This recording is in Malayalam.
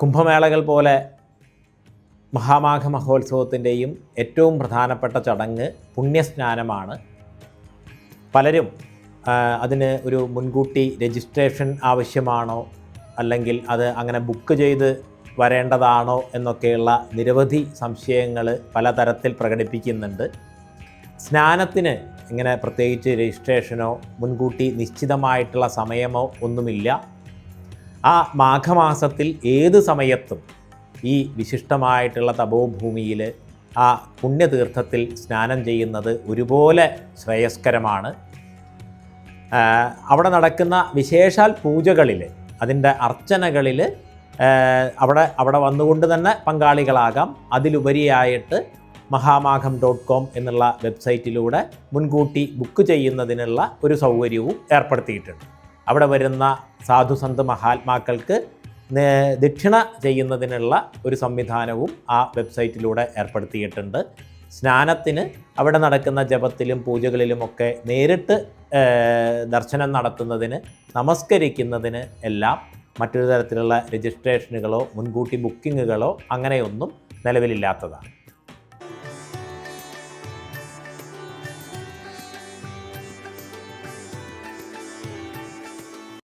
കുംഭമേളകൾ പോലെ മഹാമാഘ മഹോത്സവത്തിൻ്റെയും ഏറ്റവും പ്രധാനപ്പെട്ട ചടങ്ങ് പുണ്യസ്നാനമാണ്. പലരും അതിന് ഒരു മുൻകൂട്ടി രജിസ്ട്രേഷൻ ആവശ്യമാണോ, അല്ലെങ്കിൽ അത് അങ്ങനെ ബുക്ക് ചെയ്ത് വരേണ്ടതാണോ എന്നൊക്കെയുള്ള നിരവധി സംശയങ്ങൾ പലതരത്തിൽ പ്രകടിപ്പിക്കുന്നുണ്ട്. സ്നാനത്തിന് ഇങ്ങനെ പ്രത്യേകിച്ച് രജിസ്ട്രേഷനോ മുൻകൂട്ടി നിശ്ചിതമായിട്ടുള്ള സമയമോ ഒന്നുമില്ല. ആ മാഘമാസത്തിൽ ഏത് സമയത്തും ഈ വിശിഷ്ടമായിട്ടുള്ള തപോഭൂമിയിൽ ആ പുണ്യതീർത്ഥത്തിൽ സ്നാനം ചെയ്യുന്നത് ഒരുപോലെ ശ്രേയസ്കരമാണ്. അവിടെ നടക്കുന്ന വിശേഷാൽ പൂജകളിൽ, അതിൻ്റെ അർച്ചനകളിൽ അവിടെ വന്നുകൊണ്ട് തന്നെ പങ്കാളികളാകാം. അതിലുപരിയായിട്ട് mahamagam.com എന്നുള്ള വെബ്സൈറ്റിലൂടെ മുൻകൂട്ടി ബുക്ക് ചെയ്യുന്നതിനുള്ള ഒരു സൗകര്യവും ഏർപ്പെടുത്തിയിട്ടുണ്ട്. അവിടെ വരുന്ന സാധുസന്ത് മഹാത്മാക്കൾക്ക് ദക്ഷിണ ചെയ്യുന്നതിനുള്ള ഒരു സംവിധാനവും ആ വെബ്സൈറ്റിലൂടെ ഏർപ്പെടുത്തിയിട്ടുണ്ട്. സ്നാനത്തിന് അവിടെ നടക്കുന്ന ജപത്തിലും പൂജകളിലുമൊക്കെ നേരിട്ട് ദർശനം നടത്തുന്നതിന്, നമസ്കരിക്കുന്നതിന് എല്ലാം മറ്റൊരു തരത്തിലുള്ള രജിസ്ട്രേഷനുകളോ മുൻകൂട്ടി ബുക്കിങ്ങുകളോ അങ്ങനെയൊന്നും നിലവിലില്ലാത്തതാണ്.